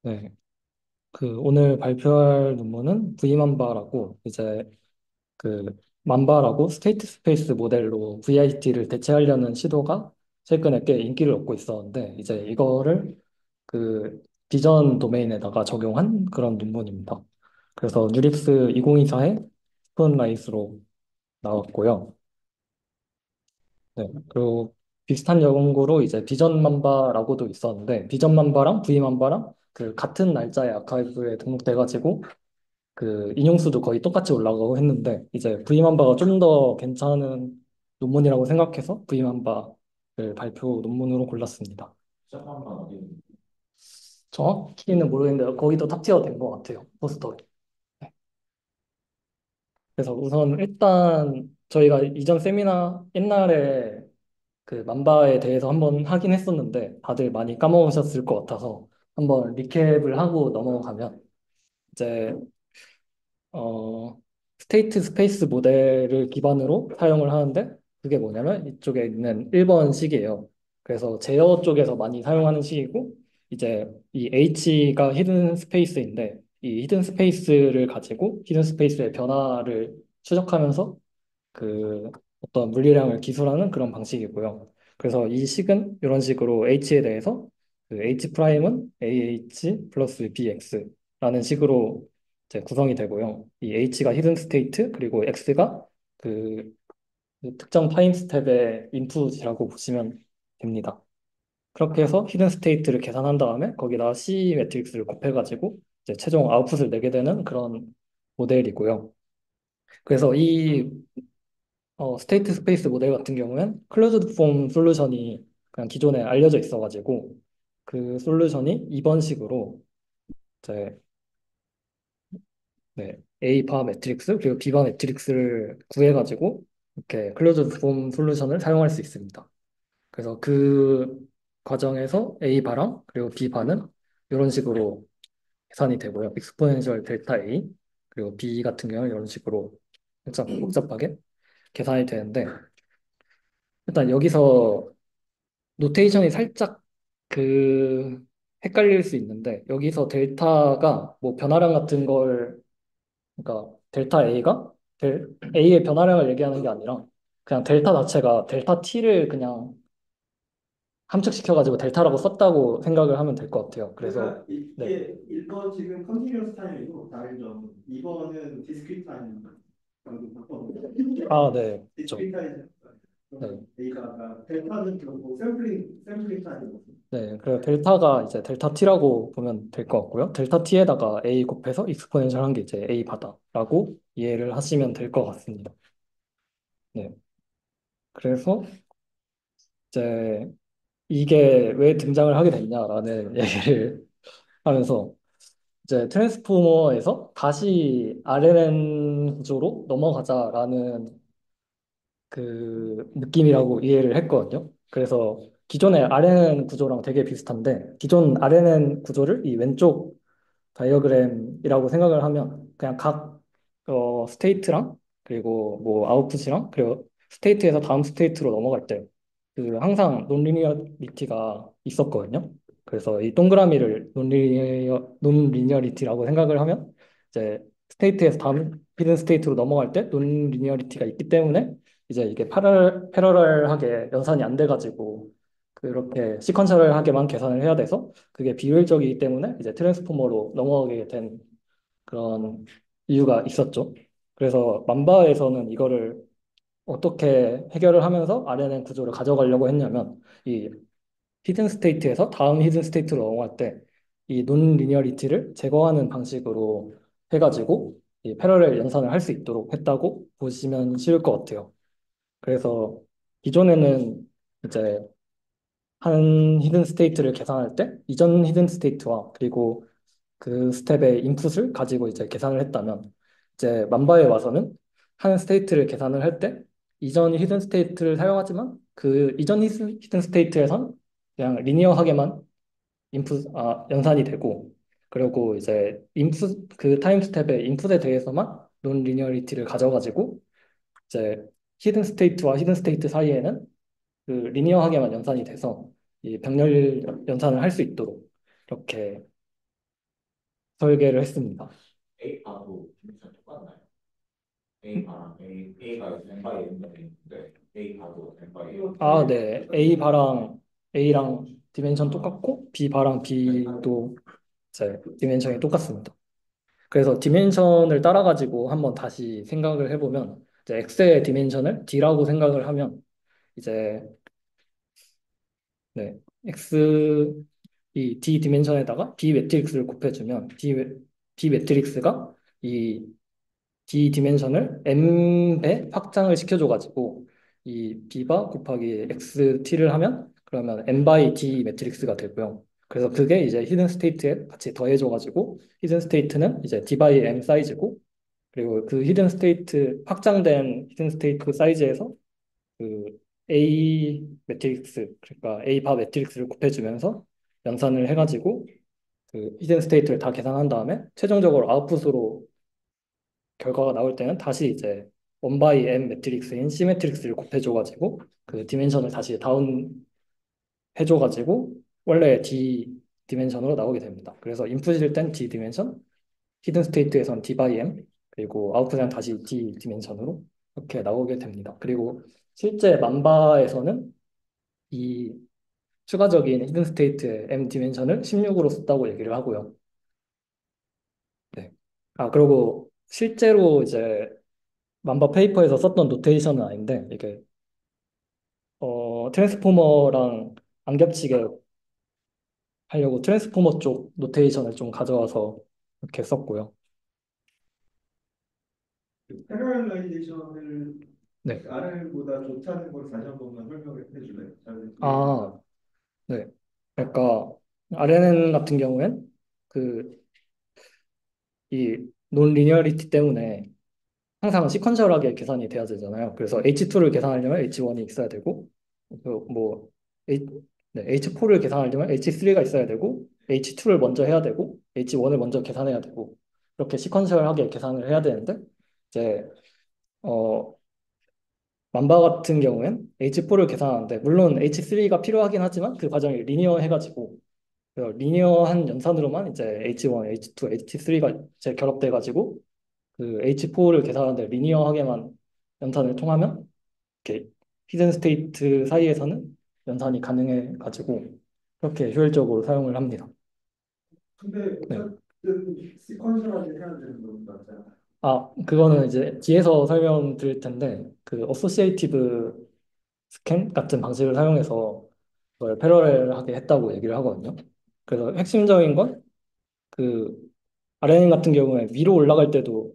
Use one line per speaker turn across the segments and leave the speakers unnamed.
네, 오늘 발표할 논문은 V만바라고 이제 그 만바라고 스테이트 스페이스 모델로 VIT를 대체하려는 시도가 최근에 꽤 인기를 얻고 있었는데 이제 이거를 비전 도메인에다가 적용한 그런 논문입니다. 그래서 누립스 2024의 스폰라이트로 나왔고요. 네, 그리고 비슷한 연구로 이제 비전 만바라고도 있었는데 비전 만바랑 V 만바랑 같은 날짜에 아카이브에 등록돼가지고 인용수도 거의 똑같이 올라가고 했는데 이제 V만바가 좀 더 괜찮은 논문이라고 생각해서 V만바를 발표 논문으로 골랐습니다. 정확히는 모르겠는데 거기도 탑티어 된 것 같아요. 포스터에. 네. 그래서 우선 일단 저희가 이전 세미나 옛날에 만바에 대해서 한번 하긴 했었는데 다들 많이 까먹으셨을 것 같아서 한번 리캡을 하고 넘어가면 이제 어, 스테이트 스페이스 모델을 기반으로 사용을 하는데 그게 뭐냐면 이쪽에 있는 1번 식이에요. 그래서 제어 쪽에서 많이 사용하는 식이고 이제 이 H가 히든 스페이스인데 이 히든 스페이스를 가지고 히든 스페이스의 변화를 추적하면서 어떤 물리량을 기술하는 그런 방식이고요. 그래서 이 식은 이런 식으로 H에 대해서 H 프라임은 AH 플러스 BX라는 식으로 이제 구성이 되고요. 이 H가 히든 스테이트 그리고 X가 그, 그 특정 타임 스텝의 인풋이라고 보시면 됩니다. 그렇게 해서 히든 스테이트를 계산한 다음에 거기다 C 매트릭스를 곱해가지고 이제 최종 아웃풋을 내게 되는 그런 모델이고요. 그래서 스테이트 스페이스 모델 같은 경우엔 클로즈드 폼 솔루션이 그냥 기존에 알려져 있어가지고 그 솔루션이 이번 식으로 이제 네, A 바 매트릭스 그리고 B 바 매트릭스를 구해가지고 이렇게 클로즈드 폼 솔루션을 사용할 수 있습니다. 그래서 그 과정에서 A 바랑 그리고 B 바는 이런 식으로 계산이 되고요. 익스포넨셜 델타 A 그리고 B 같은 경우는 이런 식으로 살짝 복잡하게 계산이 되는데 일단 여기서 노테이션이 살짝 그 헷갈릴 수 있는데 여기서 델타가 뭐 변화량 같은 걸 그러니까 델타 A가 A의 변화량을 얘기하는 게 아니라 그냥 델타 자체가 델타 T를 그냥 함축시켜가지고 델타라고 썼다고 생각을 하면 될 것 같아요. 그래서
그러니까
네.
이게 1번 지금 컨티뉴어스 타임이고 다른 점 2번은 디스크리트 타임 방금 바꿔놓은
아, 네. 그렇죠.
디스크리트 타임
네.
데이터가 델타는 그렇고 샘플링 타임이거든요.
네. 그래서 델타가 이제 델타 T라고 보면 될 것 같고요. 델타 T에다가 A 곱해서 익스포넨셜 한 게 이제 A 바다라고 이해를 하시면 될 것 같습니다. 네. 그래서 이제 이게 왜 등장을 하게 됐냐라는 얘기를 하면서 이제 트랜스포머에서 다시 RNN 구조로 넘어가자라는 느낌이라고 이해를 했거든요. 그래서 기존의 RNN 구조랑 되게 비슷한데 기존 RNN 구조를 이 왼쪽 다이어그램이라고 생각을 하면 그냥 각 스테이트랑 그리고 뭐 아웃풋이랑 그리고 스테이트에서 다음 스테이트로 넘어갈 때 항상 논리니어리티가 있었거든요. 그래서 이 동그라미를 논리니어리티라고 생각을 하면 이제 스테이트에서 다음 히든 스테이트로 넘어갈 때 논리니어리티가 있기 때문에 이제 이게 패러럴하게 연산이 안 돼가지고 그렇게 시퀀셜하게만 계산을 해야 돼서 그게 비효율적이기 때문에 이제 트랜스포머로 넘어가게 된 그런 이유가 있었죠. 그래서 만바에서는 이거를 어떻게 해결을 하면서 RNN 구조를 가져가려고 했냐면 이 히든 스테이트에서 다음 히든 스테이트로 넘어갈 때 이 논 리니어리티를 제거하는 방식으로 해가지고 이 패러렐 연산을 할 수 있도록 했다고 보시면 쉬울 것 같아요. 그래서 기존에는 이제 한 히든 스테이트를 계산할 때 이전 히든 스테이트와 그리고 그 스텝의 인풋을 가지고 이제 계산을 했다면 이제 만바에 와서는 한 스테이트를 계산을 할 때 이전 히든 스테이트를 사용하지만 그 이전 히든 스테이트에선 그냥 리니어하게만 연산이 되고 그리고 이제 인풋 그 타임 스텝의 인풋에 대해서만 논 리니어리티를 가져가지고 이제 히든 스테이트와 히든 스테이트 사이에는 리니어하게만 연산이 돼서 이 병렬 연산을 할 수 있도록 이렇게 설계를 했습니다.
A파도 디멘션 똑같나요? A파랑 A가 n바이 n분의 A인데 A파도 n바이
아, 네. A랑 디멘션 똑같고 B바랑 B도 이제 디멘션이 똑같습니다. 그래서 디멘션을 따라가지고 한번 다시 생각을 해보면 이제 X의 디멘션을 D라고 생각을 하면 이제 네, X 이 D 디멘션에다가 B 매트릭스를 곱해주면 D 매트릭스가 이 D 디멘션을 m배 확장을 시켜줘가지고 이 B바 곱하기 XT를 하면 그러면 m 바이 D 매트릭스가 되고요. 그래서 그게 이제 히든 스테이트에 같이 더해져가지고 히든 스테이트는 이제 D 바이 M 사이즈고 그리고 그 히든 스테이트 확장된 히든 스테이트 사이즈에서 그 A 매트릭스 그러니까 A 바 매트릭스를 곱해주면서 연산을 해가지고 그 히든 스테이트를 다 계산한 다음에 최종적으로 아웃풋으로 결과가 나올 때는 다시 이제 원 바이 M 매트릭스인 C 매트릭스를 곱해줘가지고 그 디멘션을 다시 다운 해줘가지고 원래 D 디멘션으로 나오게 됩니다. 그래서 인풋일 땐 D 디멘션, 히든 스테이트에선 D 바이 M 그리고 아웃풋은 다시 D 디멘션으로 이렇게 나오게 됩니다. 그리고 실제 만바에서는 이 추가적인 히든 스테이트의 M 디멘션을 16으로 썼다고 얘기를 하고요. 네. 아, 그리고 실제로 이제 만바 페이퍼에서 썼던 노테이션은 아닌데 이게 트랜스포머랑 안 겹치게 하려고 트랜스포머 쪽 노테이션을 좀 가져와서 이렇게 썼고요.
패러렐라이제이션을
네.
RL보다 좋다는 걸 다시 한 번만 설명을 해줄래요? 잘 이해가
아, 네. 그러니까 RNN 같은 경우엔 그 이 논리니어리티 때문에 항상 시퀀셜하게 계산이 돼야 되잖아요. 그래서 H2를 계산하려면 H1이 있어야 되고, 그뭐 네, H4를 계산하려면 H3가 있어야 되고, H2를 먼저 해야 되고, H1을 먼저 계산해야 되고, 이렇게 시퀀셜하게 계산을 해야 되는데, 이제 어, 만바 같은 경우엔 H4를 계산하는데, 물론 H3가 필요하긴 하지만 그 과정이 리니어 해가지고, 그 리니어한 연산으로만 이제 H1, H2, H3가 이제 결합돼가지고 그 H4를 계산하는데 리니어하게만 연산을 통하면 이렇게 히든 스테이트 사이에서는 연산이 가능해 가지고 그렇게 효율적으로 사용을 합니다.
근데
네.
어쨌든 시퀀셜하게 해야 되는 건 맞잖아.
아, 그거는 이제 뒤에서 설명드릴 텐데 그 어소시에이티브 스캔 같은 방식을 사용해서 그걸 패러렐하게 했다고 얘기를 하거든요. 그래서 핵심적인 건 그 RNN 같은 경우에 위로 올라갈 때도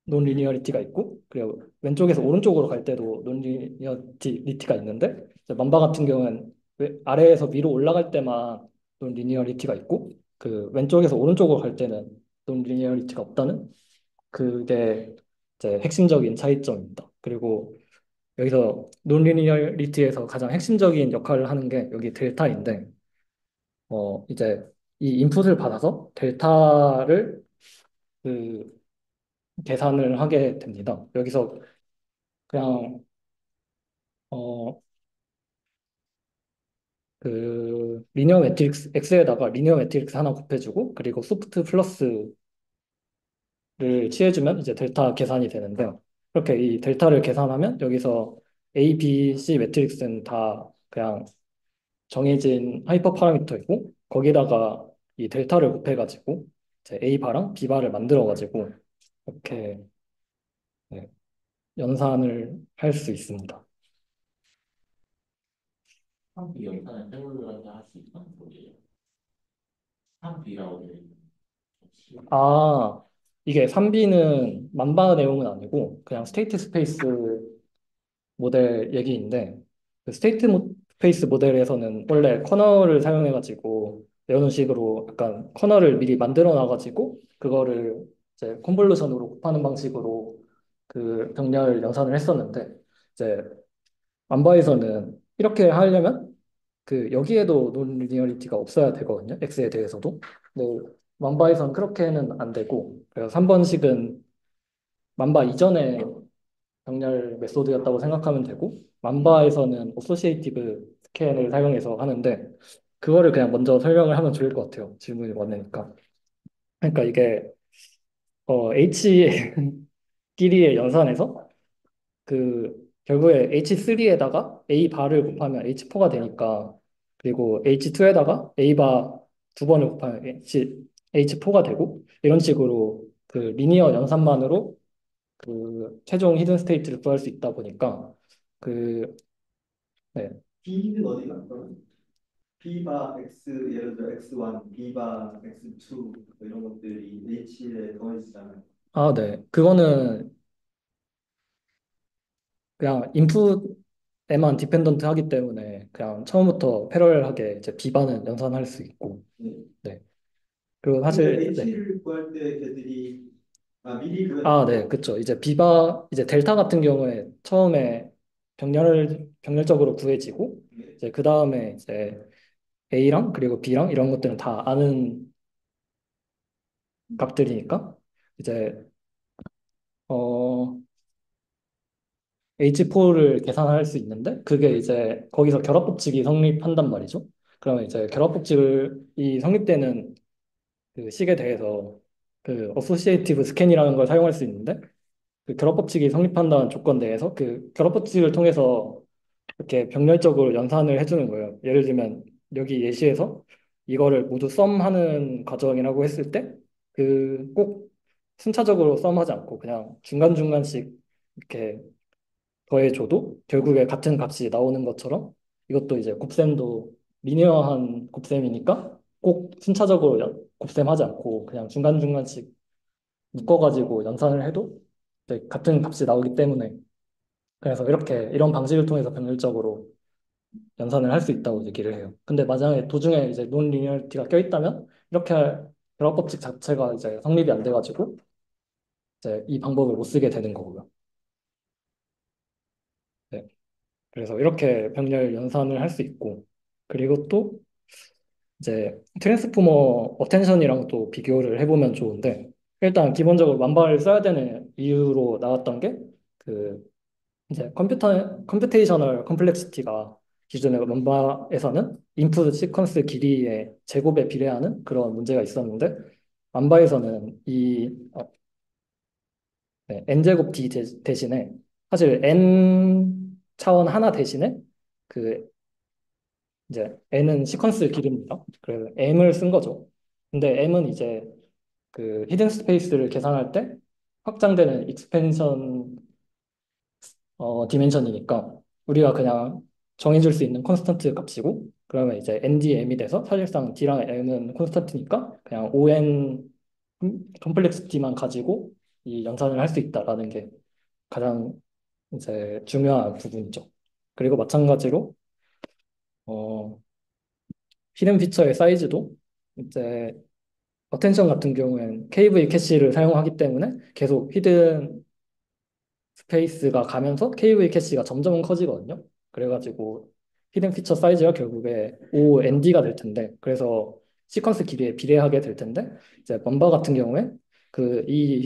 논리니어리티가 있고 그리고 왼쪽에서 오른쪽으로 갈 때도 논리니어리티가 있는데 이제 만바 같은 경우는 아래에서 위로 올라갈 때만 논리니어리티가 있고 그 왼쪽에서 오른쪽으로 갈 때는 논리니어리티가 없다는 그게 이제 핵심적인 차이점입니다. 그리고 여기서 논리니어리티에서 가장 핵심적인 역할을 하는 게 여기 델타인데 이제 이 인풋을 받아서 델타를 그 계산을 하게 됩니다. 여기서 그냥 어 그 리니어 매트릭스 X에다가 리니어 매트릭스 하나 곱해주고 그리고 소프트 플러스를 취해주면 이제 델타 계산이 되는데요. 그렇게 이 델타를 계산하면 여기서 A, B, C 매트릭스는 다 그냥 정해진 하이퍼 파라미터이고 거기다가 이 델타를 곱해가지고 이제 A 바랑 B 바를 만들어가지고 이렇게 네, 연산을 할 수 있습니다.
한비 연산을 해보려고 할수 있는 소리예요. 한비라고 되어 있는 혹시
아, 이게 3B는 만바 내용은 아니고 그냥 스테이트 스페이스 모델 얘기인데 그 스테이트 스페이스 모델에서는 원래 커널을 사용해가지고 이런 식으로 약간 커널을 미리 만들어 놔가지고 그거를 이제 컨볼루션으로 곱하는 방식으로 그 병렬 연산을 했었는데 이제 만바에서는 이렇게 하려면 그 여기에도 논리니어리티가 없어야 되거든요. X에 대해서도. 근데 만바에서는 그렇게는 안 되고 그래서 3번식은 만바 이전에 병렬 메소드였다고 생각하면 되고 만바에서는 어소시에이티브 스캔을 사용해서 하는데 그거를 그냥 먼저 설명을 하면 좋을 것 같아요. 질문이 많으니까. 그러니까 이게 H끼리의 연산에서 결국에 H3에다가 A 바를 곱하면 H4가 되니까 그리고 H2에다가 A 바 두 번을 곱하면 H4가 되고 이런 식으로 그 리니어 연산만으로 그 최종 히든 스테이트를 구할 수 있다 보니까 그 네.
B는 어디가? B바 X 예를 들어 X1, B바 X2 뭐 이런 것들이 H에 더해지잖아요.
아, 네. 그거는 그냥 인풋에만 디펜던트 하기 때문에 그냥 처음부터 패러렐하게 이제 B반은 연산할 수 있고
네.
네. 그리고
근데
사실 네.
H를 구할 때 걔들이 미리 구해야
아, 네, 그렇죠. 이제 델타 같은 경우에 처음에 병렬적으로 구해지고,
네.
이제 그 다음에 이제 A랑 그리고 B랑 이런 것들은 다 아는 값들이니까, 이제, 어, H4를 계산할 수 있는데, 그게 이제 거기서 결합법칙이 성립한단 말이죠. 그러면 이제 결합법칙이 성립되는 그 식에 대해서 그 어소시에이티브 스캔이라는 걸 사용할 수 있는데, 그 결합법칙이 성립한다는 조건 내에서 그 결합법칙을 통해서 이렇게 병렬적으로 연산을 해주는 거예요. 예를 들면 여기 예시에서 이거를 모두 썸하는 과정이라고 했을 때 그 꼭 순차적으로 썸하지 않고 그냥 중간중간씩 이렇게 더해줘도 결국에 같은 값이 나오는 것처럼 이것도 이제 곱셈도 리니어한 곱셈이니까 꼭 순차적으로 곱셈하지 않고 그냥 중간중간씩 묶어가지고 연산을 해도 이제 같은 값이 나오기 때문에 그래서 이런 방식을 통해서 병렬적으로 연산을 할 수 있다고 얘기를 해요. 근데 만약에 도중에 이제 논 리니어리티가 껴있다면 이렇게 할 결합 법칙 자체가 이제 성립이 안 돼가지고 이제 이 방법을 못 쓰게 되는 거고요. 네. 그래서 이렇게 병렬 연산을 할 수 있고 그리고 또 이제 트랜스포머 어텐션이랑 또 비교를 해보면 좋은데 일단 기본적으로 만발을 써야 되는 이유로 나왔던 게그 이제 컴퓨테이셔널 컴플렉시티가 기존의 만바에서는 인풋 시퀀스 길이의 제곱에 비례하는 그런 문제가 있었는데 만바에서는 네, n제곱 d 대신에 사실 n 차원 하나 대신에 그 이제 n은 시퀀스 길이입니다. 그래서 m을 쓴 거죠. 근데 m은 이제 그 히든 스페이스를 계산할 때 확장되는 익스펜션 디멘션이니까 우리가 그냥 정해줄 수 있는 콘스턴트 값이고 그러면 이제 NDM이 돼서 사실상 D랑 M은 콘스턴트니까 그냥 ON 컴플렉시티만 가지고 이 연산을 할 수 있다라는 게 가장 이제 중요한 부분이죠. 그리고 마찬가지로 어, 히든 피처의 사이즈도 이제 어텐션 같은 경우엔 KV 캐시를 사용하기 때문에 계속 히든 스페이스가 가면서 KV 캐시가 점점 커지거든요. 그래가지고 히든 피처 사이즈가 결국에 OND가 될 텐데 그래서 시퀀스 길이에 비례하게 될 텐데 이제 먼바 같은 경우에 그 이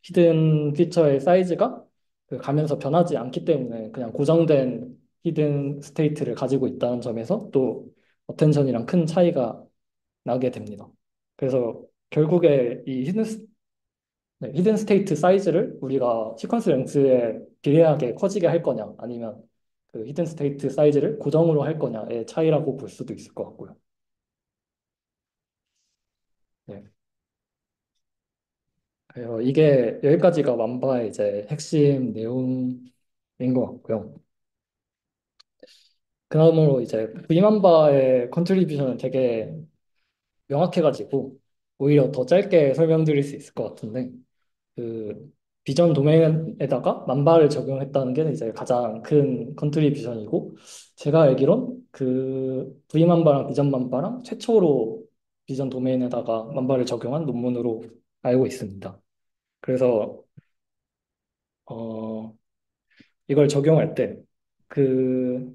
히든 피처의 사이즈가 그 가면서 변하지 않기 때문에 그냥 고정된 히든 스테이트를 가지고 있다는 점에서 또 어텐션이랑 큰 차이가 나게 됩니다. 그래서 결국에 네, 히든 스테이트 사이즈를 우리가 시퀀스 랭스에 비례하게 커지게 할 거냐, 아니면 그 히든 스테이트 사이즈를 고정으로 할 거냐의 차이라고 볼 수도 있을 것 같고요. 네. 그래서 이게 여기까지가 완바의 이제 핵심 내용인 것 같고요. 그다음으로 이제 V만바의 컨트리뷰션은 되게 명확해가지고 오히려 더 짧게 설명드릴 수 있을 것 같은데 그 비전 도메인에다가 만바를 적용했다는 게 이제 가장 큰 컨트리뷰션이고 제가 알기론 그 V 만바랑 비전 만바랑 최초로 비전 도메인에다가 만바를 적용한 논문으로 알고 있습니다. 그래서 어 이걸 적용할 때 그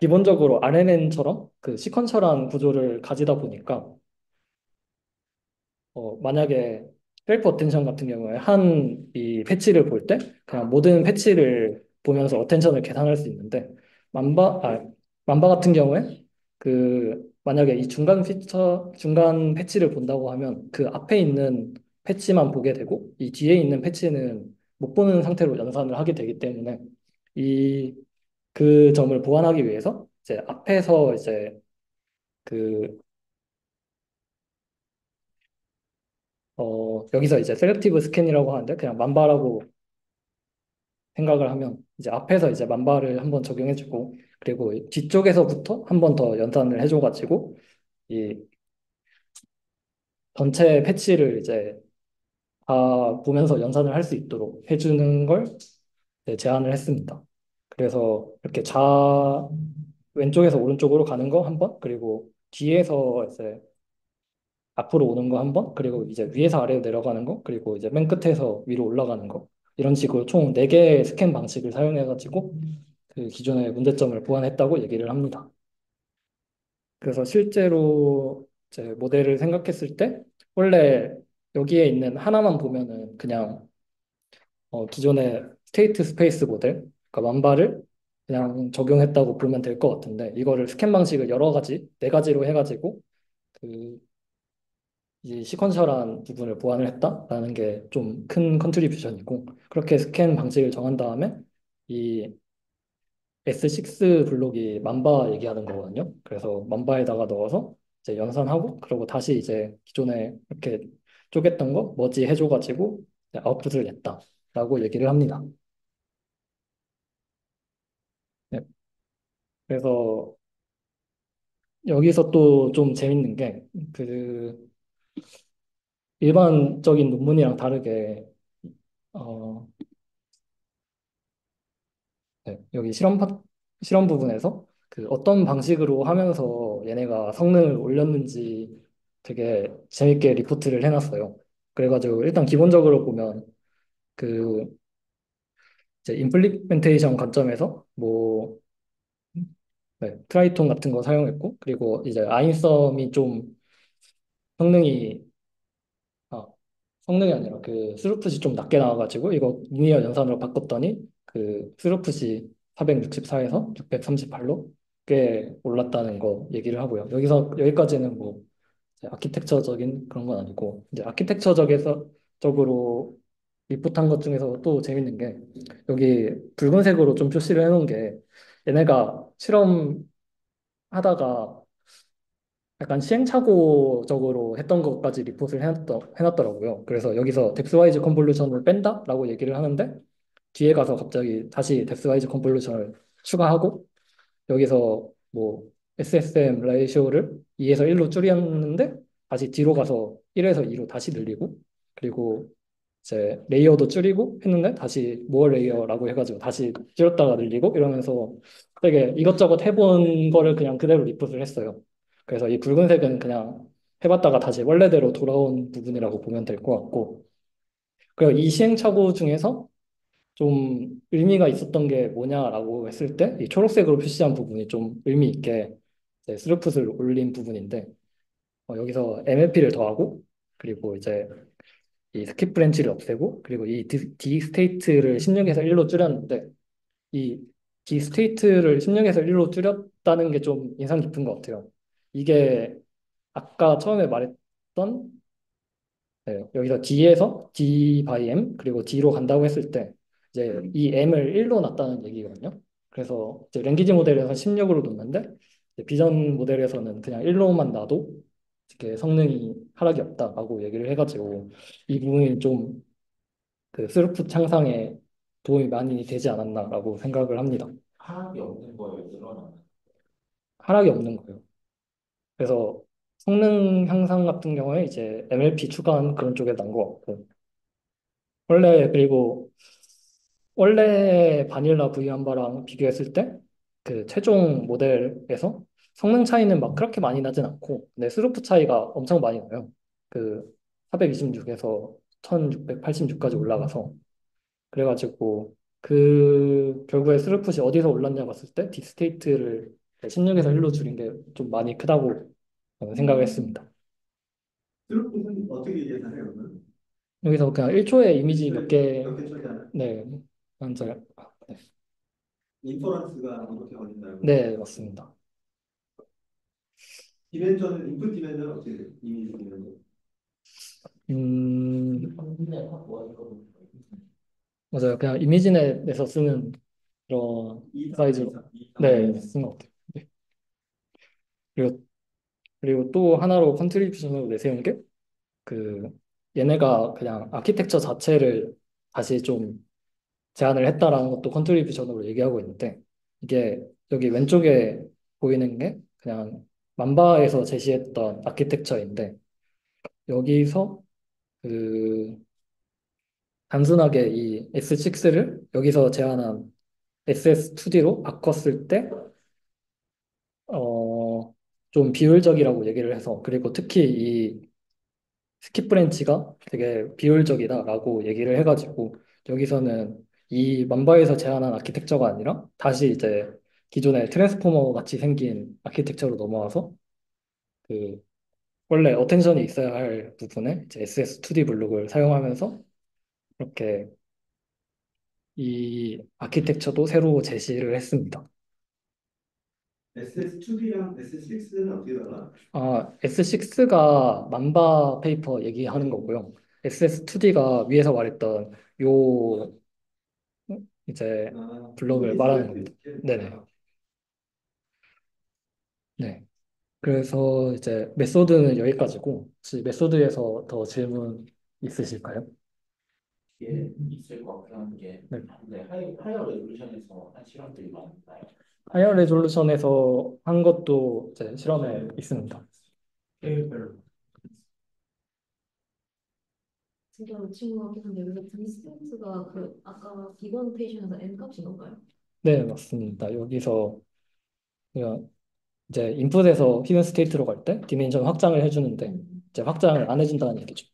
기본적으로 RNN처럼 그 시퀀셜한 구조를 가지다 보니까 만약에 셀프 어텐션 같은 경우에 한 이 패치를 볼 때 그냥 모든 패치를 보면서 어텐션을 계산할 수 있는데 만바 아 만바 같은 경우에 그 만약에 이 중간 패치를 본다고 하면 그 앞에 있는 패치만 보게 되고 이 뒤에 있는 패치는 못 보는 상태로 연산을 하게 되기 때문에 이 그 점을 보완하기 위해서 이제 앞에서 이제 그 여기서 이제 셀렉티브 스캔이라고 하는데 그냥 만바라고 생각을 하면 이제 앞에서 이제 만바를 한번 적용해주고 그리고 뒤쪽에서부터 한 번 더 연산을 해줘가지고 이 전체 패치를 이제 다 보면서 연산을 할 수 있도록 해주는 걸 이제 제안을 했습니다. 그래서 이렇게 왼쪽에서 오른쪽으로 가는 거 한 번, 그리고 뒤에서 이제 앞으로 오는 거 한 번, 그리고 이제 위에서 아래로 내려가는 거, 그리고 이제 맨 끝에서 위로 올라가는 거. 이런 식으로 총 4개의 스캔 방식을 사용해가지고 그 기존의 문제점을 보완했다고 얘기를 합니다. 그래서 실제로 이제 모델을 생각했을 때 원래 여기에 있는 하나만 보면은 그냥 기존의 스테이트 스페이스 모델, 그러니까 만바를 그냥 적용했다고 보면 될 것 같은데 이거를 스캔 방식을 여러 가지, 4가지로 해가지고 그 이 시퀀셜한 부분을 보완을 했다라는 게 좀 큰 컨트리뷰션이고 그렇게 스캔 방식을 정한 다음에 이 S6 블록이 만바 얘기하는 거거든요. 그래서 만바에다가 넣어서 이제 연산하고 그리고 다시 이제 기존에 이렇게 쪼갰던 거 머지 해줘가지고 이제 아웃풋을 냈다라고 얘기를 합니다. 네. 그래서 여기서 또 좀 재밌는 게 그 일반적인 논문이랑 다르게 어, 네, 여기 실험 부분에서 그 어떤 방식으로 하면서 얘네가 성능을 올렸는지 되게 재밌게 리포트를 해놨어요. 그래가지고 일단 기본적으로 보면 그 이제 임플리멘테이션 관점에서 뭐 네, 트라이톤 같은 거 사용했고 그리고 이제 아인썸이 좀 성능이 아, 성능이 아니라 그 스루풋이 좀 낮게 나와가지고 이거 리니어 연산으로 바꿨더니 그 스루풋이 464에서 638로 꽤 올랐다는 거 얘기를 하고요. 여기까지는 뭐 이제 아키텍처적인 그런 건 아니고 이제 아키텍처적으로 리포트한 것 중에서 또 재밌는 게 여기 붉은색으로 좀 표시를 해놓은 게 얘네가 실험하다가 약간 시행착오적으로 했던 것까지 리포트를 해놨더라고요. 그래서 여기서 뎁스와이즈 컨볼루션을 뺀다라고 얘기를 하는데 뒤에 가서 갑자기 다시 뎁스와이즈 컨볼루션을 추가하고 여기서 뭐 SSM 레이쇼를 2에서 1로 줄였는데 다시 뒤로 가서 1에서 2로 다시 늘리고 그리고 이제 레이어도 줄이고 했는데 다시 모어 레이어라고 해가지고 다시 줄였다가 늘리고 이러면서 되게 이것저것 해본 거를 그냥 그대로 리포트를 했어요. 그래서 이 붉은색은 그냥 해봤다가 다시 원래대로 돌아온 부분이라고 보면 될 것 같고 그리고 이 시행착오 중에서 좀 의미가 있었던 게 뭐냐라고 했을 때 이 초록색으로 표시한 부분이 좀 의미 있게 이제 스루풋을 올린 부분인데 여기서 MLP를 더하고 그리고 이제 이 스킵 브랜치를 없애고 그리고 이 D 스테이트를 16에서 1로 줄였는데 이 D 스테이트를 16에서 1로 줄였다는 게 좀 인상 깊은 것 같아요. 이게 아까 처음에 말했던 네, 여기서 D에서 D by M 그리고 D로 간다고 했을 때 이제 이 M을 1로 놨다는 얘기거든요. 그래서 이제 랭귀지 모델에서 16으로 놓는데 이제 비전 모델에서는 그냥 1로만 놔도 이렇게 성능이 하락이 없다라고 얘기를 해가지고 이 부분이 좀 그 스루프 향상에 도움이 많이 되지 않았나라고 생각을 합니다.
하락이 없는 거예요, 늘어나는.
하락이 없는 거예요. 그래서 성능 향상 같은 경우에 이제 MLP 추가한 그런 쪽에 난 것 같고 그리고 원래 바닐라 V1바랑 비교했을 때 그 최종 모델에서 성능 차이는 막 그렇게 많이 나진 않고 근데 스루프 차이가 엄청 많이 나요. 그 426에서 1686까지 올라가서 그래가지고 그 결국에 스루풋이 어디서 올랐냐 봤을 때 딥스테이트를 16에서 1로 줄인 게 좀 많이 크다고 저는 생각을 했습니다.
트루풋은 어떻게 계산해요, 그러면?
여기서 그냥 1초에 이미지 몇 개,
몇개 처리하나?
네, 먼저, 네,
인퍼런스가 이렇게 걸린다고.
네, 맞습니다.
디멘전은 인풋 디멘전은 어떻게 돼요? 이미지 디멘전.
근데 확 좋아했거든요.
맞아요. 그냥 이미지넷에서 쓰는 그런
2 3 2
사이즈로
3 2 3
네, 쓴 것 같아요. 네. 그리고 또 하나로 컨트리뷰션으로 내세운 게 그 얘네가 그냥 아키텍처 자체를 다시 좀 제안을 했다라는 것도 컨트리뷰션으로 얘기하고 있는데 이게 여기 왼쪽에 보이는 게 그냥 만바에서 제시했던 아키텍처인데 여기서 그 단순하게 이 S6를 여기서 제안한 SS2D로 바꿨을 때 좀 비효율적이라고 얘기를 해서 그리고 특히 이 스킵 브랜치가 되게 비효율적이다라고 얘기를 해가지고 여기서는 이 만바에서 제안한 아키텍처가 아니라 다시 이제 기존의 트랜스포머 같이 생긴 아키텍처로 넘어와서 그 원래 어텐션이 있어야 할 부분에 이제 SS2D 블록을 사용하면서 이렇게 이 아키텍처도 새로 제시를 했습니다.
SS2D랑 SS6는 어떻게 달라?
S6가 만바 페이퍼 얘기하는 거고요. SS2D가 위에서 말했던 요 이제 블럭을 말하는 겁니다. 네네. 네. 그래서 이제 메소드는 여기까지고 혹시 메소드에서 더 질문 있으실까요?
이게 있을 것 같긴 한 게,
네.
근데 하이어 레졸루션에서 한 실험들이 많나요?
하이어 레졸루션에서 한 것도 이제 실험에 있습니다.
스케일별로.
진짜 친구가 같긴 한데 여기서 디스턴스가 그 아까 기본 노테이션에서 n 값인 건가요?
네, 맞습니다. 여기서 그냥 이제 인풋에서 히든 스테이트로 갈 때 디멘션 확장을 해주는데 이제 확장을 안 해준다는 얘기죠.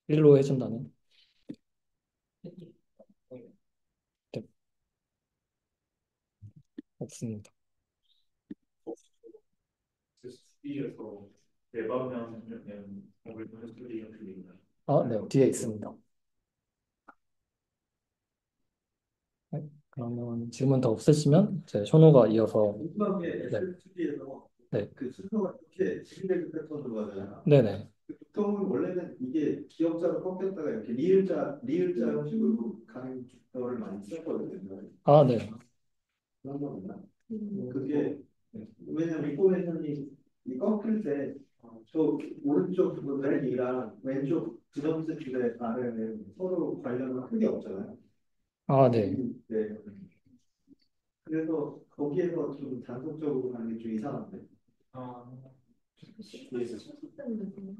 1로 해준다는. 네, 없습니다.
스튜디오에서 대박나는 그냥 목을 보는 스튜디오 들리나요?
네, 뒤에 있습니다. 네, 그러면 질문 더 없으시면 이제 쇼노가 이어서
궁금한 게
네,
SS2D에서
네,
그 순서가 이렇게 지그재그 패턴으로 가잖아요.
네네.
보통은 원래는 이게 기역자로 꺾였다가 이렇게 리을자 형식으로 가는 경우를 많이 썼거든요.
네.
그런 건 없나?
음.
그게 왜냐면 인포메이션이 이 꺾일 때 저 오른쪽 부분의 이랑 왼쪽 부정수 줄의 R은 서로 관련은 크게 없잖아요.
네.
네. 그래서 거기에서 좀 단속적으로 가는 게 좀 이상한데.
아,
시퀀스 청소 때문에 그런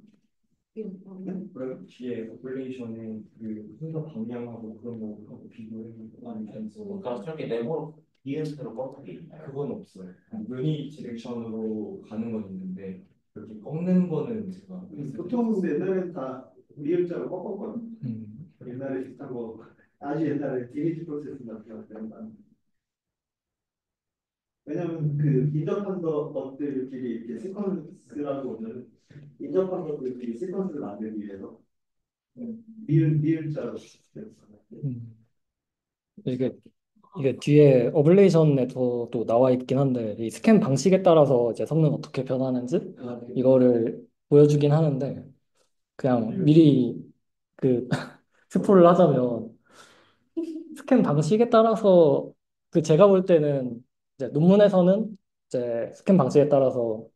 게
네? 그래요?
뒤에 오퍼레이션의 그 순서 방향하고 그런 거하고 비교해 많이 있어.
그러니까 저렇게 네모로 이음새로 꺾는 게 있나요?
그건 없어요. 유니 디렉션으로 가는 건 있는데 그렇게 꺾는 거는 제가
보통 옛날엔 다 리을자로 꺾었거든요.
음,
옛날에 비슷한 거 아주 옛날에 디미지 프로세스 같은 거 때문에 왜냐면 그 인접한 것들끼리 이렇게 시퀀스라고 오는 인접한 것들끼리 시퀀스를 만들기 위해서 리을자로
음. 이게 뒤에 어블레이션에도 또 나와 있긴 한데 이 스캔 방식에 따라서 이제 성능 어떻게 변하는지 이거를 보여주긴 하는데 그냥 미리 그 스포를 하자면 스캔 방식에 따라서 그 제가 볼 때는 이제 논문에서는 이제 스캔 방식에 따라서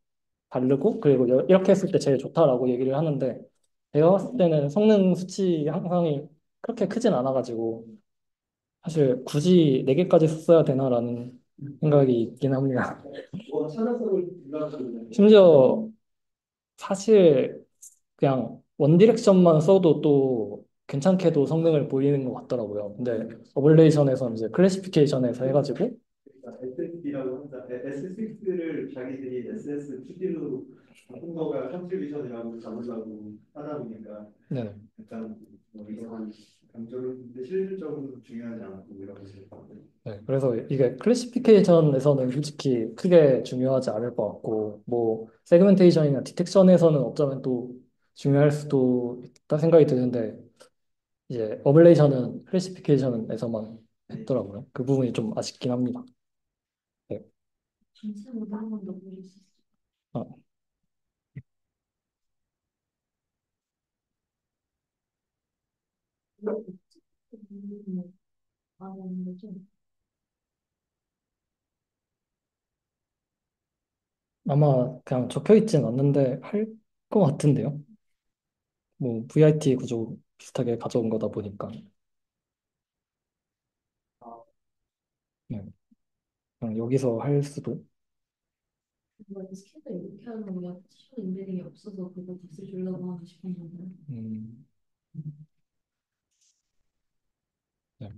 다르고 그리고 이렇게 했을 때 제일 좋다라고 얘기를 하는데 제가 봤을 때는 성능 수치 향상이 그렇게 크진 않아가지고 사실 굳이 4개까지 썼어야 되나라는 생각이 있긴 합니다.
뭐 찾아서 불러서
심지어 사실 그냥 원디렉션만 써도 또 괜찮게도 성능을 보이는 것 같더라고요. 근데 어블레이션에서 이제 클래시피케이션에서 해가지고
SSD라고 한다. S6를 자기들이 SS2D로 바꾼 거가 컨트리뷰션이라고 잡으려고 하다 보니까
네,
약간 뭐 이상한 강조를 근데 실질적으로 중요하지 않고 이라고 생각하거든요.
네, 그래서 이게 클래시피케이션에서는 솔직히 크게 중요하지 않을 것 같고 뭐 세그멘테이션이나 디텍션에서는 어쩌면 또 중요할 수도 있다 생각이 드는데 이제 어블레이션은 클래시피케이션에서만 했더라고요. 그 부분이 좀 아쉽긴 합니다. 네.
전체 모델만 더 보실 수 있어요.
아,
는 거죠.
아마 그냥 적혀 있진 않는데 할 것 같은데요. 뭐 VIT 구조 비슷하게 가져온 거다 보니까. 네. 그냥 여기서 할 수도.
뭔가 스캔을 이렇게 하는 거 그냥 시간 인베딩이 없어서 그거 값을 주려고 하나 싶었는데.
음, 네.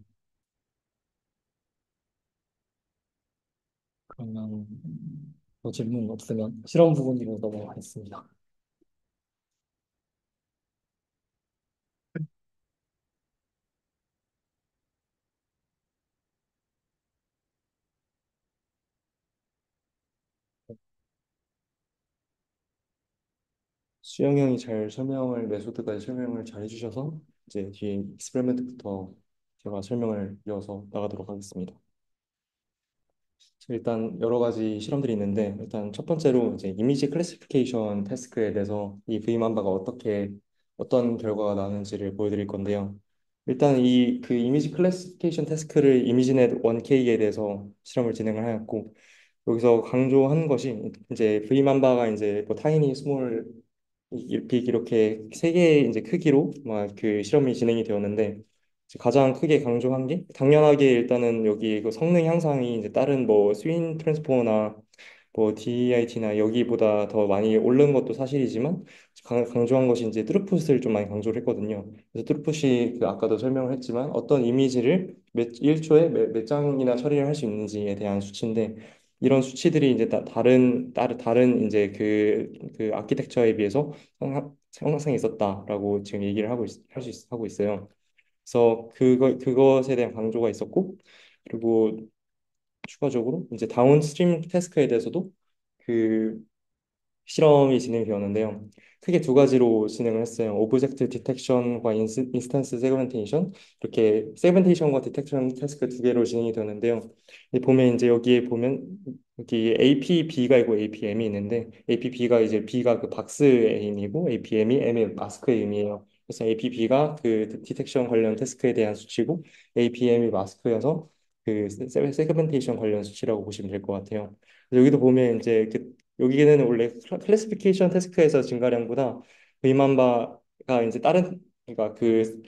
그러면 더 질문 없으면 실험 부분으로 넘어가겠습니다.
수영 형이 잘 설명을 메소드까지 설명을 잘 해주셔서 이제 뒤에 익스페리먼트부터 제가 설명을 이어서 나가도록 하겠습니다. 일단 여러 가지 실험들이 있는데 일단 첫 번째로 이제 이미지 클래시피케이션 태스크에 대해서 이 V만바가 어떻게 어떤 결과가 나는지를 보여드릴 건데요. 일단 이 그 이미지 클래시피케이션 태스크를 이미지넷 1K에 대해서 실험을 진행을 하였고 여기서 강조한 것이 이제 V만바가 이제 뭐 타이니, 스몰, 빅 이렇게 세 개의 이제 크기로 막 그 실험이 진행이 되었는데 이제 가장 크게 강조한 게 당연하게 일단은 여기 그 성능 향상이 이제 다른 뭐 스윈 트랜스포머나 뭐 DIT나 여기보다 더 많이 오른 것도 사실이지만 강조한 것이 이제 뚜루풋을 좀 많이 강조를 했거든요. 그래서 뚜루풋이 그 아까도 설명을 했지만 어떤 이미지를 몇 1초에 몇 장이나 처리를 할 수 있는지에 대한 수치인데 이런 수치들이 이제 다른 이제 그 아키텍처에 비해서 상승이 있었다라고 지금 얘기를 하고 있어요. 그래서 그것에 대한 강조가 있었고 그리고 추가적으로 이제 다운스트림 태스크에 대해서도 그 실험이 진행되었는데요. 크게 두 가지로 진행을 했어요. 오브젝트 디텍션과 인스턴스 세그멘테이션 이렇게 세그멘테이션과 디텍션 태스크 두 개로 진행이 되는데요. 보면 이제 여기에 보면 여기 APB가 있고 APM이 있는데 APB가 이제 B가 그 박스의 의미고 APM이 M의 마스크의 의미예요. 그래서 APB가 그 디텍션 관련 태스크에 대한 수치고 APM이 마스크여서 그 세그멘테이션 관련 수치라고 보시면 될 것 같아요. 여기도 보면 이제 여기는 원래 클래시피케이션 태스크에서 증가량보다 의만 바가 이제 다른 그러니까 그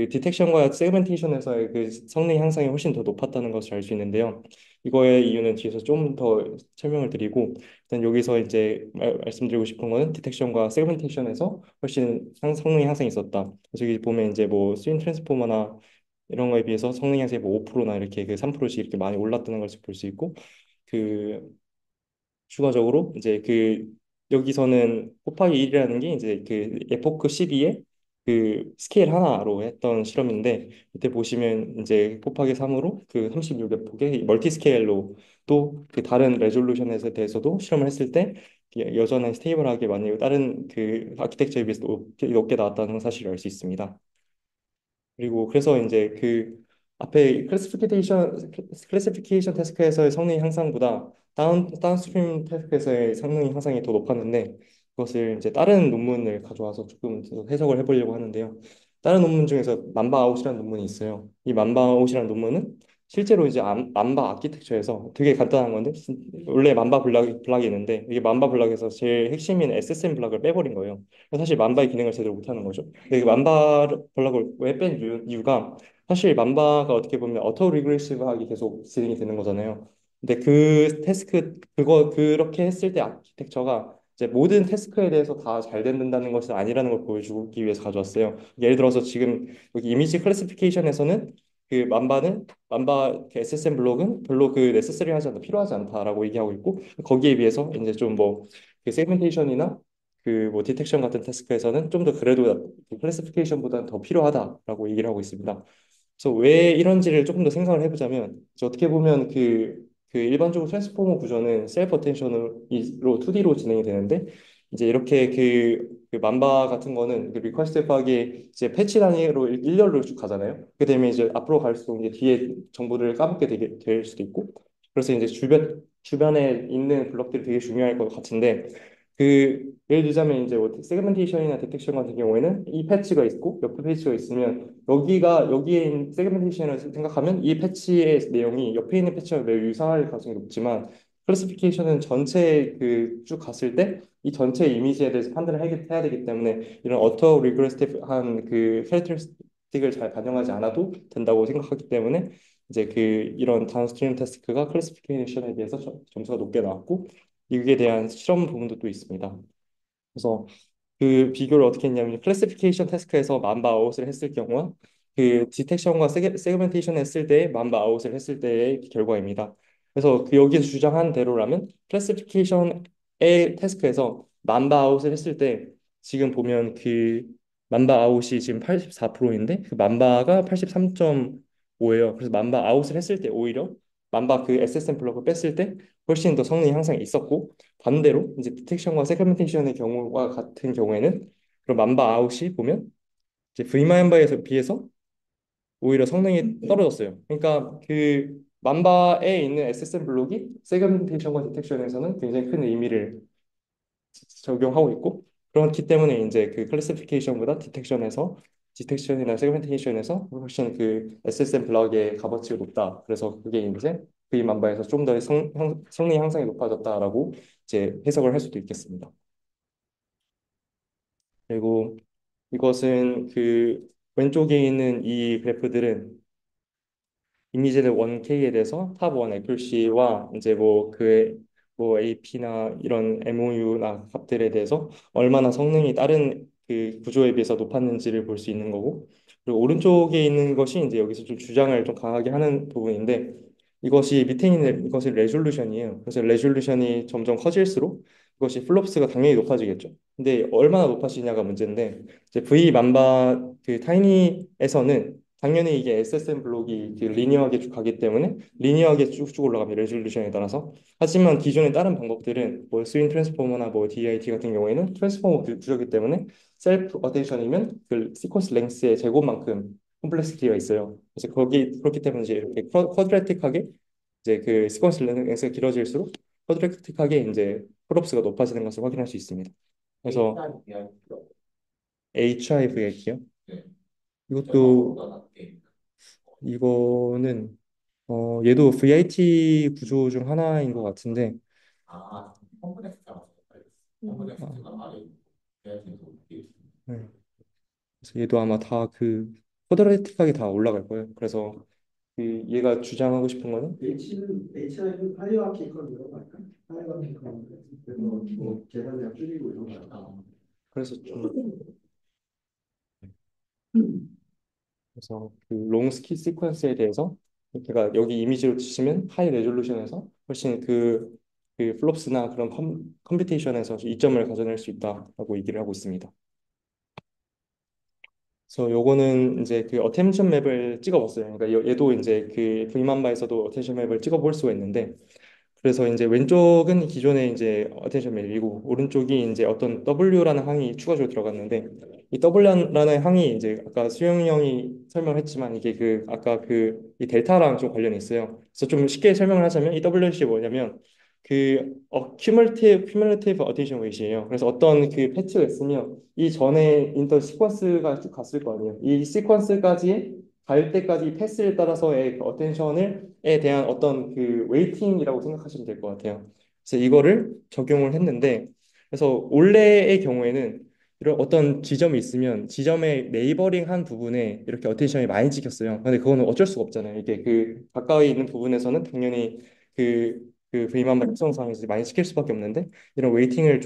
디텍션과 세그멘테이션에서의 그 성능 향상이 훨씬 더 높았다는 것을 알 수 있는데요. 이거의 이유는 뒤에서 좀 더 설명을 드리고 일단 여기서 이제 말씀드리고 싶은 거는 디텍션과 세그멘테이션에서 훨씬 성능 향상이 있었다. 그래서 여기 보면 이제 뭐 스윙 트랜스포머나 이런 거에 비해서 성능 향상이 뭐 5%나 이렇게 그 3%씩 이렇게 많이 올랐다는 것을 볼 수 있고 그 추가적으로 이제 그 여기서는 곱하기 1이라는 게 이제 그 에포크 12의 그 스케일 하나로 했던 실험인데 이때 보시면 이제 곱하기 3으로 그 36에폭의 멀티 스케일로 또 그 다른 레졸루션에 대해서도 실험을 했을 때 여전히 스테이블하게 많이 다른 그 아키텍처에 비해서 높게 나왔다는 사실을 알 수 있습니다. 그리고 그래서 이제 그 앞에 클래시피케이션 태스크에서의 성능 향상보다 다운스트림 태스크에서의 성능 향상이 더 높았는데 그것을 이제 다른 논문을 가져와서 조금 더 해석을 해보려고 하는데요. 다른 논문 중에서 만바아웃이라는 논문이 있어요. 이 만바아웃이라는 논문은 실제로 이제 만바 아키텍처에서 되게 간단한 건데 원래 만바 블락이 있는데 이게 만바 블락에서 제일 핵심인 SSM 블락을 빼버린 거예요. 사실 만바의 기능을 제대로 못하는 거죠. 근데 그 만바 블락을 왜 뺀 이유가 사실 만바가 어떻게 보면 어토 리그레시브하게 계속 진행이 되는 거잖아요. 근데 그 태스크 그렇게 했을 때 아키텍처가 이제 모든 태스크에 대해서 다 잘 된다는 것은 아니라는 걸 보여주기 위해서 가져왔어요. 예를 들어서 지금 여기 이미지 클래시피케이션에서는 그 만바 그 SSM 블록은 별로 그 네세서리하지 않다 필요하지 않다라고 얘기하고 있고 거기에 비해서 이제 좀 뭐 그 세그멘테이션이나 그 뭐 디텍션 같은 태스크에서는 좀 더 그래도 클래시피케이션보다는 더 필요하다라고 얘기를 하고 있습니다. 그래서 왜 이런지를 조금 더 생각을 해보자면 이제 어떻게 보면 그 일반적으로 트랜스포머 구조는 셀프 어텐션으로 2D로 진행이 되는데 이제 이렇게 그 만바 같은 거는 그 리퀘스트 파악이 이제 패치 단위로 일렬로 쭉 가잖아요. 그렇게 되면 이제 앞으로 갈수록 이제 뒤에 정보들을 까먹게 될 수도 있고 그래서 이제 주변에 있는 블럭들이 되게 중요할 것 같은데 예를 들자면 이제 세그멘테이션이나 디텍션 같은 경우에는 이 패치가 있고 옆에 패치가 있으면 여기에 있는 세그멘테이션을 생각하면 이 패치의 내용이 옆에 있는 패치와 매우 유사할 가능성이 높지만 클래시피케이션은 전체 쭉 갔을 때 이 전체 이미지에 대해서 판단을 해야 되기 때문에 이런 어터 리그레스티브한 캐릭터스틱을 잘 반영하지 않아도 된다고 생각하기 때문에 이제 이런 다운스트림 태스크가 클래시피케이션에 대해서 점수가 높게 나왔고 이에 대한 실험 부분도 또 있습니다. 그래서 그 비교를 어떻게 했냐면 클래시피케이션 태스크에서 만바 아웃을 했을 경우와 디텍션과 세그멘테이션 했을 때 만바 아웃을 했을 때의 결과입니다. 그래서 여기서 주장한 대로라면 클래시피케이션의 태스크에서 만바 아웃을 했을 때 지금 보면 만바 아웃이 지금 84%인데 그 만바가 83.5예요. 그래서 만바 아웃을 했을 때 오히려 만바 SSM 블럭을 뺐을 때 훨씬 더 성능이 항상 있었고 반대로 이제 디텍션과 세그멘테이션의 경우와 같은 경우에는 그럼 만바 아웃이 보면 이제 V만바에 비해서 오히려 성능이 떨어졌어요. 그러니까 만바에 있는 SSM 블록이 세그멘테이션과 디텍션에서는 굉장히 큰 의미를 적용하고 있고 그렇기 때문에 이제 클래시피케이션보다 디텍션이나 세그멘테이션에서 훨씬 SSM 블럭의 값어치가 높다. 그래서 그게 이제 V만바에서 좀 더 성능 향상이 높아졌다라고 이제 해석을 할 수도 있겠습니다. 그리고 이것은 왼쪽에 있는 이 그래프들은 이미지의 1K에 대해서 탑1 accuracy와 이제 뭐 AP나 이런 MOU나 값들에 대해서 얼마나 성능이 다른 구조에 비해서 높았는지를 볼 수 있는 거고 그리고 오른쪽에 있는 것이 이제 여기서 좀 주장을 좀 강하게 하는 부분인데 이것이 밑에 있는 이것이 레졸루션이에요. 그래서 레졸루션이 점점 커질수록 이것이 플롭스가 당연히 높아지겠죠. 근데 얼마나 높아지냐가 문제인데 이제 V 만바 타이니에서는 당연히 이게 SSM 블록이 리니어하게 쭉 가기 때문에 리니어하게 쭉쭉 올라갑니다. 레졸루션에 따라서. 하지만 기존의 다른 방법들은 뭐 스윙 트랜스포머나 뭐 DIT 같은 경우에는 트랜스포머 구조이기 때문에 셀프 어텐션이면 시퀀스 랭스의 제곱만큼 콤플렉시티가 있어요. 그래서 그렇기 때문에 이제 이렇게 쿼드레틱하게 이제 시퀀스 랭스가 길어질수록 쿼드레틱하게 이제 프롭스가 높아지는 것을 확인할 수 있습니다. 그래서 HIVA요.
네.
이것도 이거는 얘도 VIT 구조 중 하나인 것 같은데
컴플렉스가 컴플렉스가 아래 대학에도
네. 그래서 얘도 아마 다 쿼드레틱하게 다 올라갈 거예요. 그래서 얘가 주장하고 싶은 거는
H는 하이어키컬로 할까? 하이어키컬 그래서 뭐 계산량 줄이고 이런 거.
그래서 그래서 롱스키 시퀀스에 대해서 제가 여기 이미지로 치시면 하이 레졸루션에서 훨씬 플롭스나 그런 컴퓨테이션에서 이점을 가져낼 수 있다라고 얘기를 하고 있습니다. 그래서 요거는 이제 어텐션 맵을 찍어봤어요. 그러니까 얘도 이제 V만바에서도 어텐션 맵을 찍어볼 수가 있는데 그래서 이제 왼쪽은 기존의 이제 어텐션 맵이고 오른쪽이 이제 어떤 W라는 항이 추가적으로 들어갔는데 이 W라는 항이 이제 아까 수영이 형이 설명했지만 이게 아까 이 델타랑 좀 관련이 있어요. 그래서 좀 쉽게 설명을 하자면 이 WC 뭐냐면 큐뮬레이티브 어텐션 웨이트예요. 그래서 어떤 패치가 있으면 이 전에 인터 시퀀스가 쭉 갔을 거 아니에요. 이 시퀀스까지 갈 때까지 패스에 따라서의 어텐션에 대한 어떤 웨이팅이라고 생각하시면 될 것 같아요. 그래서 이거를 적용을 했는데 그래서 올해의 경우에는 이런 어떤 지점이 있으면 지점의 네이버링한 부분에 이렇게 어텐션이 많이 찍혔어요. 근데 그거는 어쩔 수가 없잖아요. 이게 가까이 있는 부분에서는 당연히 V만바 특성상에서 많이 찍힐 수밖에 없는데 이런 웨이팅을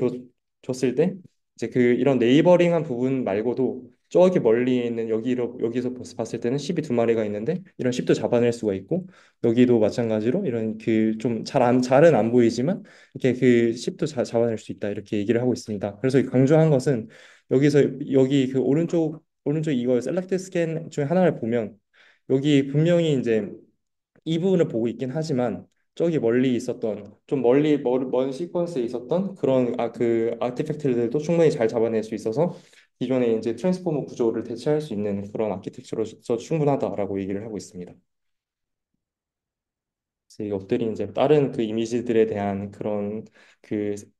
줬을 때 이제 이런 네이버링한 부분 말고도 저기 멀리 있는 여기서 봤을 때는 10이 두 마리가 있는데 이런 10도 잡아낼 수가 있고 여기도 마찬가지로 이런 좀 잘은 안 보이지만 이렇게 10도 잡아낼 수 있다 이렇게 얘기를 하고 있습니다. 그래서 강조한 것은 여기 오른쪽 이거 셀렉트 스캔 중에 하나를 보면 여기 분명히 이제 이 부분을 보고 있긴 하지만 저기 멀리 있었던 좀 먼 시퀀스에 있었던 그런 아티팩트들도 충분히 잘 잡아낼 수 있어서 기존의 이제 트랜스포머 구조를 대체할 수 있는 그런 아키텍처로서 충분하다라고 얘기를 하고 있습니다. 그래서 이것들이 이제 다른 이미지들에 대한 그런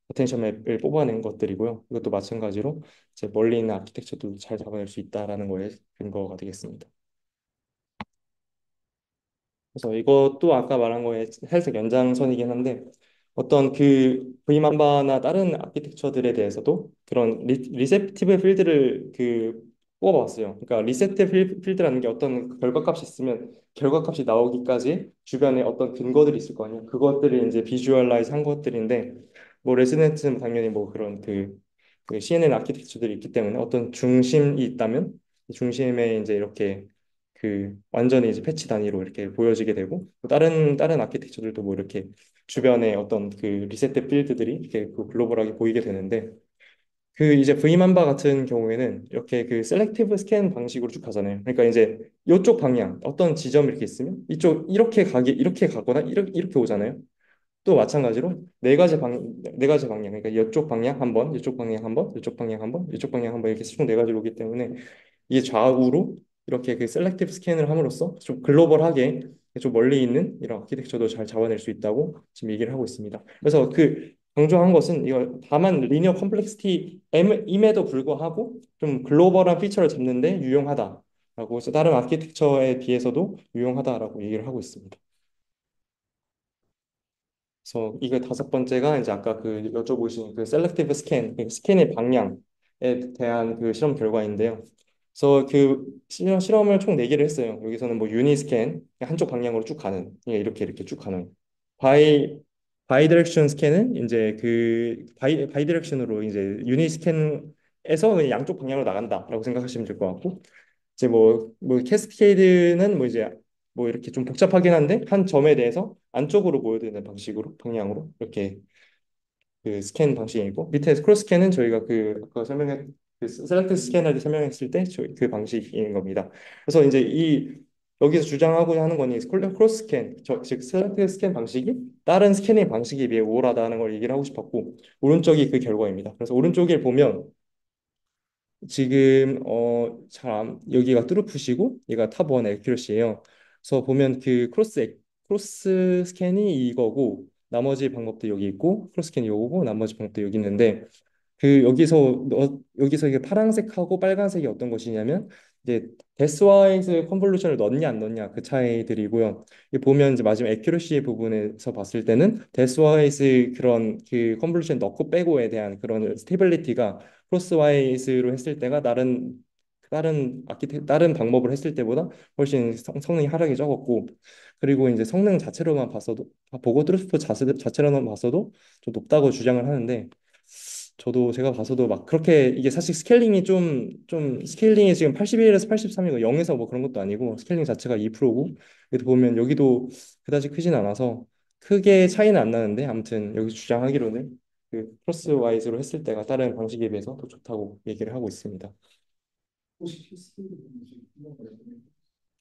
어텐션 맵을 뽑아낸 것들이고요. 이것도 마찬가지로 이제 멀리 있는 아키텍처도 잘 잡아낼 수 있다라는 거에 근거가 되겠습니다. 그래서 이것도 아까 말한 거에 살짝 연장선이긴 한데 어떤 그 V만바나 다른 아키텍처들에 대해서도 그런 리셉티브 필드를 그 뽑아봤어요. 그러니까 리셉티브 필드라는 게 어떤 결과값이 있으면 결과값이 나오기까지 주변에 어떤 근거들이 있을 거 아니에요. 그것들을 이제 비주얼라이즈 한 것들인데 뭐 레즈던트는 당연히 뭐 그런 그 CNN 아키텍처들이 있기 때문에 어떤 중심이 있다면 이 중심에 이제 이렇게 그 완전히 이제 패치 단위로 이렇게 보여지게 되고 또 다른 아키텍처들도 뭐 이렇게 주변에 어떤 그 리셋된 필드들이 이렇게 그 글로벌하게 보이게 되는데 그 이제 V만바 같은 경우에는 이렇게 그 셀렉티브 스캔 방식으로 쭉 가잖아요. 그러니까 이제 이쪽 방향 어떤 지점 이렇게 있으면 이쪽 이렇게 가거나 이렇게 오잖아요. 또 마찬가지로 네 가지 방향 그러니까 이쪽 방향 한 번, 이쪽 방향 한 번, 이쪽 방향 한 번, 이쪽 방향 한 번 이렇게 총 네 가지로 오기 때문에 이게 좌우로 이렇게 그 셀렉티브 스캔을 함으로써 좀 글로벌하게 좀 멀리 있는 이런 아키텍처도 잘 잡아낼 수 있다고 지금 얘기를 하고 있습니다. 그래서 그 강조한 것은 이거 다만 리니어 컴플렉시티임에도 불구하고 좀 글로벌한 피처를 잡는데 유용하다라고 해서 다른 아키텍처에 비해서도 유용하다라고 얘기를 하고 있습니다. 그래서 이게 다섯 번째가 이제 아까 그 여쭤보신 그 셀렉티브 스캔, 그 스캔의 방향에 대한 그 실험 결과인데요. 그래서 그 실험을 총 네개를 했어요. 여기서는 뭐 유니 스캔, 한쪽 방향으로 쭉 가는, 이렇게 쭉 가는. 바이 바이디렉션 스캔은 이제 그 바이디렉션으로 이제 유니 스캔에서 그냥 양쪽 방향으로 나간다라고 생각하시면 될 것 같고 이제 뭐 캐스케이드는 뭐 이제 뭐 이렇게 좀 복잡하긴 한데 한 점에 대해서 안쪽으로 모여드는 방식으로 방향으로 이렇게 그 스캔 방식이고 밑에 크로스 스캔은 저희가 그 아까 설명했 그 셀렉트 스캔할 때 설명했을 때 저희 그 방식인 겁니다. 그래서 이제 이 여기서 주장하고자 하는 건 이 크로스 스캔 즉 셀렉트 스캔 방식이 다른 스캐닝 방식에 비해 우월하다는 걸 얘기를 하고 싶었고 오른쪽이 그 결과입니다. 그래서 오른쪽에 보면 지금 여기가 뚜루푸시고 얘가 탑1 에큐러시예요. 그래서 보면 그 크로스 스캔이 이거고 나머지 방법도 여기 있고 크로스 스캔이 이거고 나머지 방법도 여기 있는데 그 여기서 이게 파란색하고 빨간색이 어떤 것이냐면 이제 데스와이즈 컨볼루션을 넣냐 안 넣냐 그 차이들이고요. 이 보면 이제 마지막 에큐러시 부분에서 봤을 때는 데스와이즈 그런 그 컨볼루션 넣고 빼고에 대한 그런 스테빌리티가 크로스와이즈로 했을 때가 다른 방법을 했을 때보다 훨씬 성능이 하락이 적었고 그리고 이제 성능 자체로만 봤어도 보고 트루스포 자체로만 봤어도 좀 높다고 주장을 하는데 저도 제가 봐서도 막 그렇게 이게 사실 스케일링이 좀 스케일링이 지금 81에서 83이고 0에서 뭐 그런 것도 아니고 스케일링 자체가 2%고 여기 보면 여기도 그다지 크진 않아서 크게 차이는 안 나는데 아무튼 여기 주장하기로는 그 크로스 와이즈로 했을 때가 다른 방식에 비해서 더 좋다고 얘기를 하고 있습니다.
혹시 캐스케이드 방식 한번 보여주세요.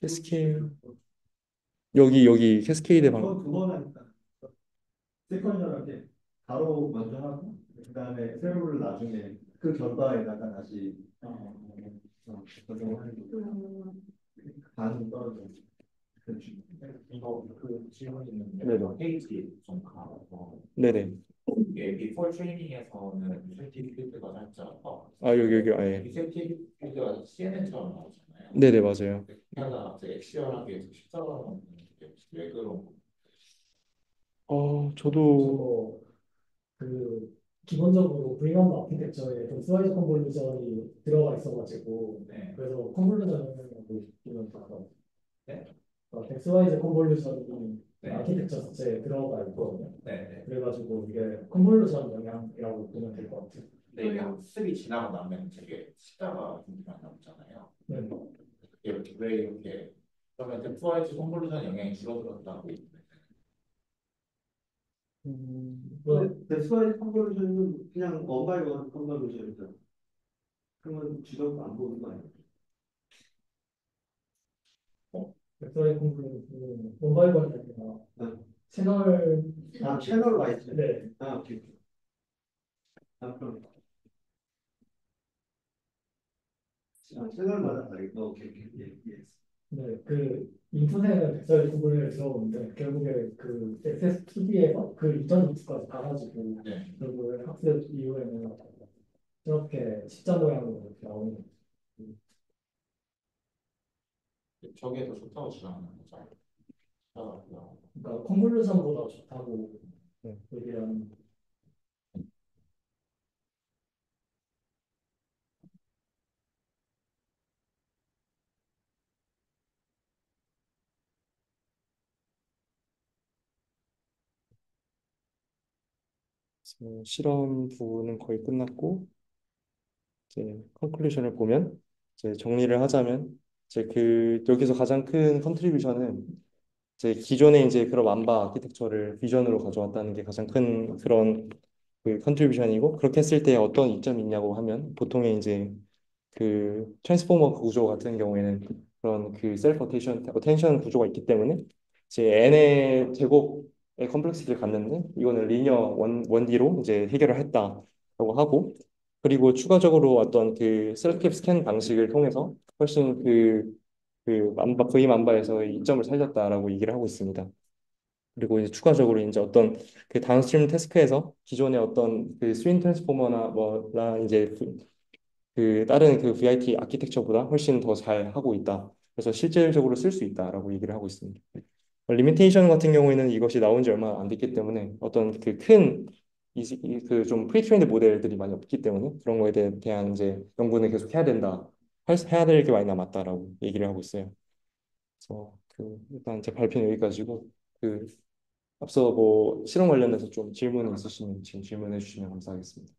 캐스케이드 여기 캐스케이드
저 그거는 세컨셔널하게 바로 먼저 하고 그다음에 세로를 나중에 그 결과에다가 다시 적용을 하는 거예요. 반응 떨어져. 그렇죠.
이거 그 질문 있는데
네네.
페이지 좀 가서
네네.
이게 비포 트레이닝에서는 리셉티브 필드가 살짝
여기 아예
리셉티브 필드가 CNN처럼 나오잖아요.
네네 맞아요.
하다가 엑시얼하게 십자가 왜 그런 거?
저도
그 기본적으로 브이만드 아키텍처에 덕스와이즈 컨볼루션이 들어가 있어가지고
네.
그래서 컨볼루션을 보시면 좋아요.
네.
덱스와이즈 컨볼루션이
네.
아키텍처 자체에 들어가 있거든요.
네. 네.
그래가지고 이게 컨볼루션 영향이라고 보면 될 것 같아요.
근데 이게 학습이 지나고 나면 되게 십자가 분위기가 나오잖아요.
네.
이렇게 왜 이렇게 그러면 덱스와이즈 컨볼루션 영향이 줄어들었다고
근데 데스와이즈 컨버루션은 그냥 원바이원 컨버루션이죠. 그러면 지점도 안 보는 거 아니에요?
덱스와이즈 컨볼루션은 원바이원이 아니라
네.
채널
채널 와이즈.
네.
오케이. 그럼 채널마다 다르고 오케이. 예.
네, 그 인풋에는 벡터의 구분을 들어오는데 결국에 그 SS2D에서 그 이전 인풋까지 다 가지고
네.
결국에 학습 이후에는 이렇게 십자 모양으로 이렇게 나오는 거죠.
저게 더 좋다고 주장하는 거죠.
그러니까 컨볼루션보다 좋다고
네.
얘기하는.
그래서 실험 부분은 거의 끝났고 이제 컨클루션을 보면 이제 정리를 하자면 이제 그 여기서 가장 큰 컨트리뷰션은 이제 기존의 이제 그런 암바 아키텍처를 비전으로 가져왔다는 게 가장 큰 그런 그 컨트리뷰션이고 그렇게 했을 때 어떤 이점이 있냐고 하면 보통의 이제 그 트랜스포머 구조 같은 경우에는 그런 그 셀프 어텐션 구조가 있기 때문에 이제 n의 제곱의 컴플렉시티를 갖는데 이거는 리니어 원디로 이제 해결을 했다라고 하고 그리고 추가적으로 어떤 그 셀프 스캔 방식을 통해서 훨씬 그 만바 V 만바에서의 이점을 살렸다라고 얘기를 하고 있습니다. 그리고 이제 추가적으로 이제 어떤 그 다운스트림 태스크에서 기존의 어떤 그 스윙 트랜스포머나 뭐나 이제 그 다른 그 VIT 아키텍처보다 훨씬 더 잘 하고 있다. 그래서 실질적으로 쓸 수 있다라고 얘기를 하고 있습니다. 리미테이션 같은 경우에는 이것이 나온 지 얼마 안 됐기 때문에 어떤 그 큰 그 좀 프리트레인드 모델들이 많이 없기 때문에 그런 거에 대한 이제 연구는 계속 해야 된다. 해야 될 게 많이 남았다라고 얘기를 하고 있어요. 그래서 그 일단 제 발표는 여기까지고 그 앞서 뭐 실험 관련해서 좀 질문이 있으시면 지금 질문해 주시면 감사하겠습니다.